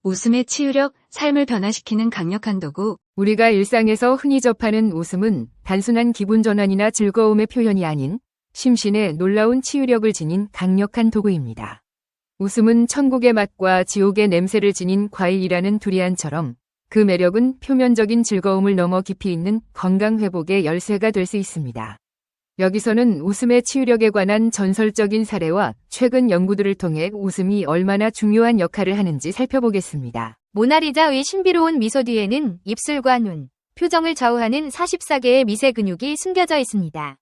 웃음의 치유력, 삶을 변화시키는 강력한 도구. 우리가 일상에서 흔히 접하는 웃음은 단순한 기분 전환이나 즐거움의 표현이 아닌 심신에 놀라운 치유력을 지닌 강력한 도구입니다. 웃음은 천국의 맛과 지옥의 냄새를 지닌 과일이라는 두리안처럼 그 매력은 표면적인 즐거움을 넘어 깊이 있는 건강 회복의 열쇠가 될 수 있습니다. 여기서는 웃음의 치유력에 관한 전설적인 사례와 최근 연구들을 통해 웃음이 얼마나 중요한 역할을 하는지 살펴보겠습니다. 모나리자의 신비로운 미소 뒤에는 입술과 눈, 표정을 좌우하는 44개의 미세 근육이 숨겨져 있습니다.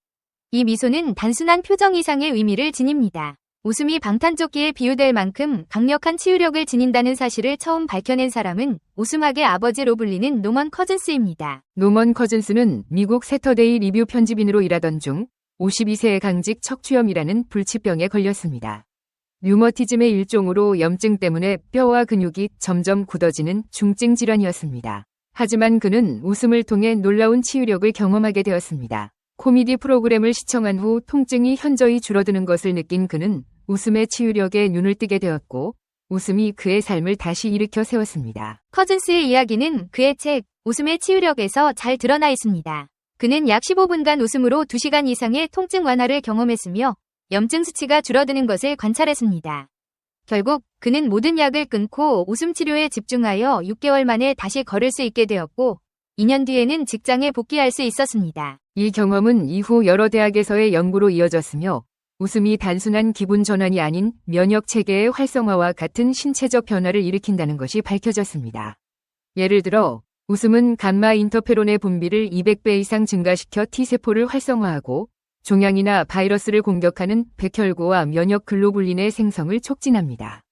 이 미소는 단순한 표정 이상의 의미를 지닙니다. 웃음이 방탄조끼에 비유될 만큼 강력한 치유력을 지닌다는 사실을 처음 밝혀낸 사람은 웃음학의 아버지로 불리는 노먼 커즌스입니다. 노먼 커즌스는 미국 세터데이 리뷰 편집인으로 일하던 중 52세의 강직 척추염이라는 불치병에 걸렸습니다. 류머티즘의 일종으로 염증 때문에 뼈와 근육이 점점 굳어지는 중증 질환이었습니다. 하지만 그는 웃음을 통해 놀라운 치유력을 경험하게 되었습니다. 코미디 프로그램을 시청한 후 통증이 현저히 줄어드는 것을 느낀 그는 웃음의 치유력에 눈을 뜨게 되었고 웃음이 그의 삶을 다시 일으켜 세웠습니다. 커즌스의 이야기는 그의 책 웃음의 치유력에서 잘 드러나 있습니다. 그는 약 15분간 웃음으로 2시간 이상의 통증 완화를 경험했으며 염증 수치가 줄어드는 것을 관찰했습니다. 결국 그는 모든 약을 끊고 웃음 치료에 집중하여 6개월 만에 다시 걸을 수 있게 되었고 2년 뒤에는 직장에 복귀할 수 있었습니다. 이 경험은 이후 여러 대학에서의 연구로 이어졌으며 웃음이 단순한 기분 전환이 아닌 면역 체계의 활성화와 같은 신체적 변화를 일으킨다는 것이 밝혀졌습니다. 예를 들어 웃음은 감마 인터페론의 분비를 200배 이상 증가시켜 T세포를 활성화하고 종양이나 바이러스를 공격하는 백혈구와 면역 글로불린의 생성을 촉진합니다.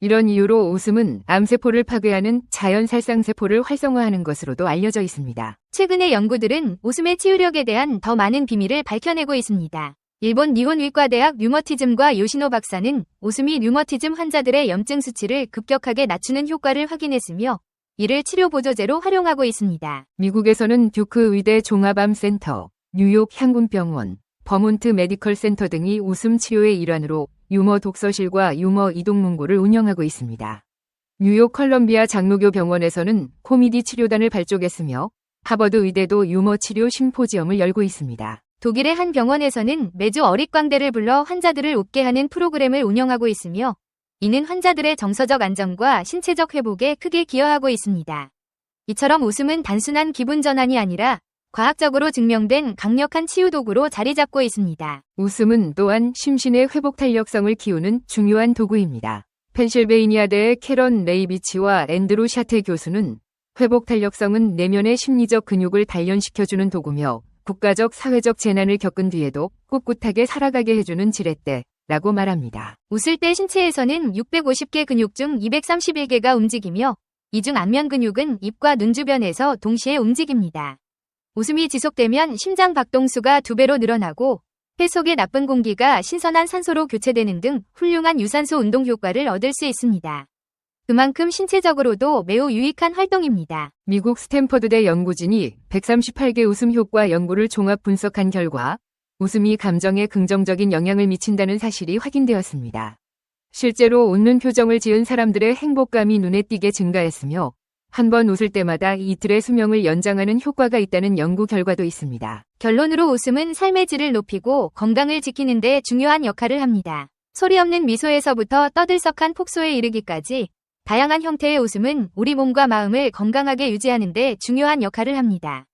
이런 이유로 웃음은 암세포를 파괴하는 자연살상세포를 활성화하는 것으로도 알려져 있습니다. 최근의 연구들은 웃음의 치유력에 대한 더 많은 비밀을 밝혀내고 있습니다. 일본 니혼의과대학 류머티즘과 요시노 박사는 웃음이 류머티즘 환자들의 염증 수치를 급격하게 낮추는 효과를 확인했으며 이를 치료 보조제로 활용하고 있습니다. 미국에서는 듀크 의대 종합암센터, 뉴욕 향군병원, 버몬트 메디컬 센터 등이 웃음 치료의 일환으로 유머 독서실과 유머 이동문고를 운영하고 있습니다. 뉴욕 컬럼비아 장로교 병원에서는 코미디 치료단을 발족했으며 하버드 의대도 유머 치료 심포지엄을 열고 있습니다. 독일의 한 병원에서는 매주 어릿광대를 불러 환자들을 웃게 하는 프로그램을 운영하고 있으며 이는 환자들의 정서적 안정과 신체적 회복에 크게 기여하고 있습니다. 이처럼 웃음은 단순한 기분 전환이 아니라 과학적으로 증명된 강력한 치유 도구로 자리 잡고 있습니다. 웃음은 또한 심신의 회복 탄력성을 키우는 중요한 도구입니다. 펜실베이니아대의 캐런 레이비치와 앤드루 샤테 교수는 회복 탄력성은 내면의 심리적 근육을 단련시켜주는 도구며 국가적 사회적 재난을 겪은 뒤에도 꿋꿋하게 살아가게 해주는 지렛대라고 말합니다. 웃을 때 신체에서는 650개 근육 중 231개가 움직이며 이 중 안면 근육은 입과 눈 주변에서 동시에 움직입니다. 웃음이 지속되면 심장 박동수가 2배로 늘어나고 폐 속의 나쁜 공기가 신선한 산소로 교체되는 등 훌륭한 유산소 운동 효과를 얻을 수 있습니다. 그만큼 신체적으로도 매우 유익한 활동입니다. 미국 스탠퍼드대 연구진이 138개 웃음 효과 연구를 종합 분석한 결과 웃음이 감정에 긍정적인 영향을 미친다는 사실이 확인되었습니다. 실제로 웃는 표정을 지은 사람들의 행복감이 눈에 띄게 증가했으며 한 번 웃을 때마다 이틀의 수명을 연장하는 효과가 있다는 연구 결과도 있습니다. 결론으로 웃음은 삶의 질을 높이고 건강을 지키는 데 중요한 역할을 합니다. 소리 없는 미소에서부터 떠들썩한 폭소에 이르기까지 다양한 형태의 웃음은 우리 몸과 마음을 건강하게 유지하는 데 중요한 역할을 합니다.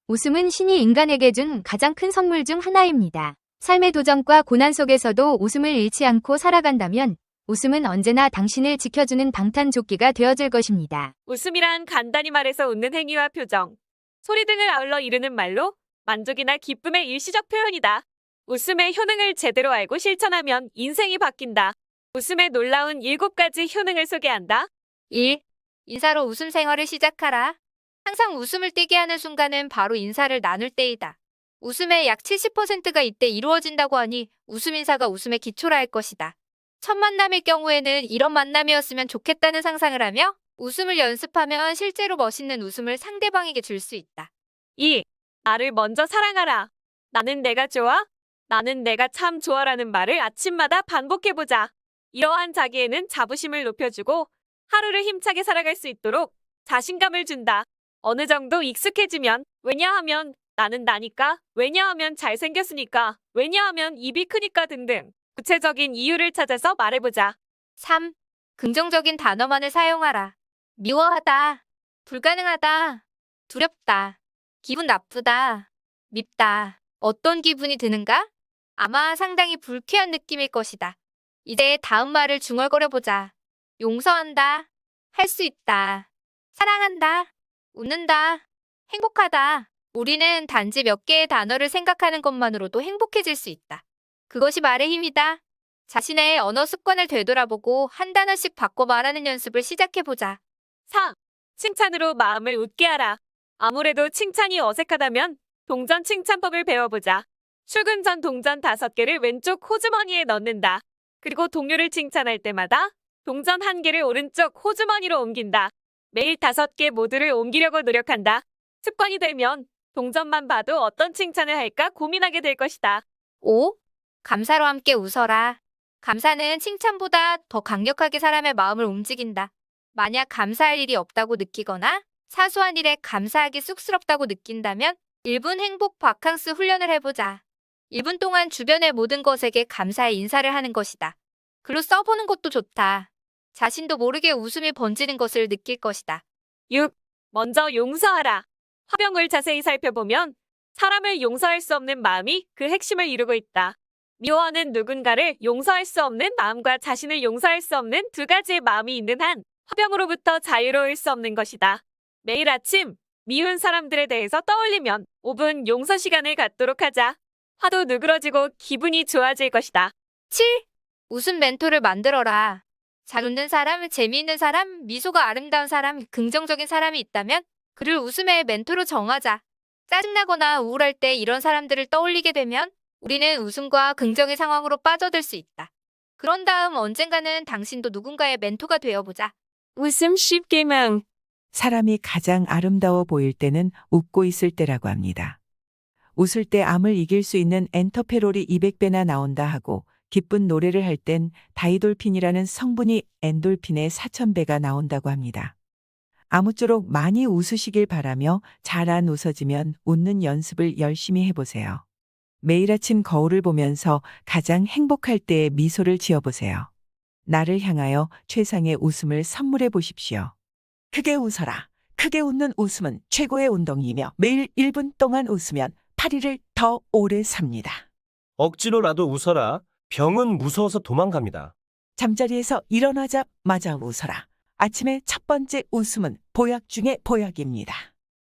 웃음은 신이 인간에게 준 가장 큰 선물 중 하나입니다. 삶의 도전과 고난 속에서도 웃음을 잃지 않고 살아간다면 웃음은 언제나 당신을 지켜주는 방탄조끼가 되어줄 것입니다. 웃음이란 간단히 말해서 웃는 행위와 표정, 소리 등을 아울러 이루는 말로 만족이나 기쁨의 일시적 표현이다. 웃음의 효능을 제대로 알고 실천하면 인생이 바뀐다. 웃음의 놀라운 7가지 효능을 소개한다. 1. 인사로 웃음 생활을 시작하라. 항상 웃음을 띠게 하는 순간은 바로 인사를 나눌 때이다. 웃음의 약 70%가 이때 이루어진다고 하니 웃음 인사가 웃음의 기초라 할 것이다. 첫 만남일 경우에는 이런 만남이었으면 좋겠다는 상상을 하며 웃음을 연습하면 실제로 멋있는 웃음을 상대방에게 줄 수 있다. 2. 나를 먼저 사랑하라. 나는 내가 좋아. 나는 내가 참 좋아라는 말을 아침마다 반복해보자. 이러한 자기에는 자부심을 높여주고 하루를 힘차게 살아갈 수 있도록 자신감을 준다. 어느 정도 익숙해지면 왜냐하면 나는 나니까, 왜냐하면 잘생겼으니까, 왜냐하면 입이 크니까 등등 구체적인 이유를 찾아서 말해보자. 3. 긍정적인 단어만을 사용하라. 미워하다, 불가능하다, 두렵다, 기분 나쁘다, 밉다. 어떤 기분이 드는가? 아마 상당히 불쾌한 느낌일 것이다. 이제 다음 말을 중얼거려보자. 용서한다, 할 수 있다, 사랑한다, 웃는다, 행복하다. 우리는 단지 몇 개의 단어를 생각하는 것만으로도 행복해질 수 있다. 그것이 말의 힘이다. 자신의 언어 습관을 되돌아보고 한 단어씩 바꿔 말하는 연습을 시작해보자. 4. 칭찬으로 마음을 웃게 하라. 아무래도 칭찬이 어색하다면 동전 칭찬법을 배워보자. 출근 전 동전 5개를 왼쪽 호주머니에 넣는다. 그리고 동료를 칭찬할 때마다 동전 1개를 오른쪽 호주머니로 옮긴다. 매일 5개 모두를 옮기려고 노력한다. 습관이 되면 동전만 봐도 어떤 칭찬을 할까 고민하게 될 것이다. 5. 감사로 함께 웃어라. 감사는 칭찬보다 더 강력하게 사람의 마음을 움직인다. 만약 감사할 일이 없다고 느끼거나 사소한 일에 감사하기 쑥스럽다고 느낀다면 1분 행복 바캉스 훈련을 해보자. 1분 동안 주변의 모든 것에게 감사의 인사를 하는 것이다. 글로 써보는 것도 좋다. 자신도 모르게 웃음이 번지는 것을 느낄 것이다. 6. 먼저 용서하라. 화병을 자세히 살펴보면 사람을 용서할 수 없는 마음이 그 핵심을 이루고 있다. 미워하는 누군가를 용서할 수 없는 마음과 자신을 용서할 수 없는 두 가지의 마음이 있는 한 화병으로부터 자유로울 수 없는 것이다. 매일 아침 미운 사람들에 대해서 떠올리면 5분 용서 시간을 갖도록 하자. 화도 누그러지고 기분이 좋아질 것이다. 7. 웃음 멘토를 만들어라. 잘 웃는 사람, 재미있는 사람, 미소가 아름다운 사람, 긍정적인 사람이 있다면 그를 웃음의 멘토로 정하자. 짜증나거나 우울할 때 이런 사람들을 떠올리게 되면 우리는 웃음과 긍정의 상황으로 빠져들 수 있다. 그런 다음 언젠가는 당신도 누군가의 멘토가 되어보자. 웃음 쉽게 명. 사람이 가장 아름다워 보일 때는 웃고 있을 때라고 합니다. 웃을 때 암을 이길 수 있는 엔터페롤이 200배나 나온다 하고 기쁜 노래를 할 땐 다이돌핀이라는 성분이 엔돌핀의 4000배가 나온다고 합니다. 아무쪼록 많이 웃으시길 바라며 잘 안 웃어지면 웃는 연습을 열심히 해보세요. 매일 아침 거울을 보면서 가장 행복할 때의 미소를 지어보세요. 나를 향하여 최상의 웃음을 선물해 보십시오. 크게 웃어라. 크게 웃는 웃음은 최고의 운동이며 매일 1분 동안 웃으면 8일을 더 오래 삽니다. 억지로라도 웃어라. 병은 무서워서 도망갑니다. 잠자리에서 일어나자마자 웃어라. 아침의 첫 번째 웃음은 보약 중의 보약입니다.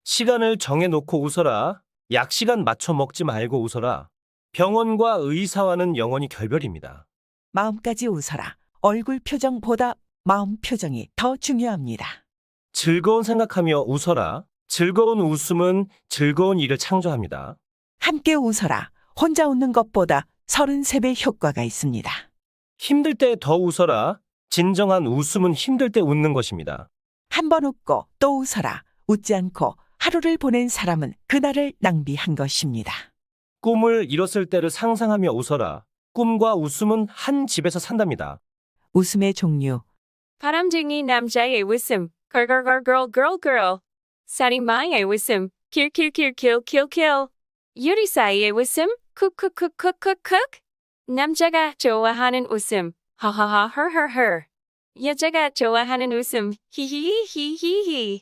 시간을 정해놓고 웃어라. 약 시간 맞춰 먹지 말고 웃어라. 병원과 의사와는 영원히 결별입니다. 마음까지 웃어라. 얼굴 표정보다 마음 표정이 더 중요합니다. 즐거운 생각하며 웃어라. 즐거운 웃음은 즐거운 일을 창조합니다. 함께 웃어라. 혼자 웃는 것보다 33배 효과가 있습니다. 힘들 때 더 웃어라. 진정한 웃음은 힘들 때 웃는 것입니다. 한 번 웃고 또 웃어라. 웃지 않고 하루를 보낸 사람은 그날을 낭비한 것입니다. 꿈을 이뤘을 때를 상상하며 웃어라. 꿈과 웃음은 한 집에서 산답니다. 웃음의 종류. 바람둥이 남자의 웃음. girl. 사리마의 웃음. kill. 유리사의 웃음. 쿡. 남자가 좋아하는 웃음. 하하하 her. 여자가 좋아하는 웃음. 히히히히히.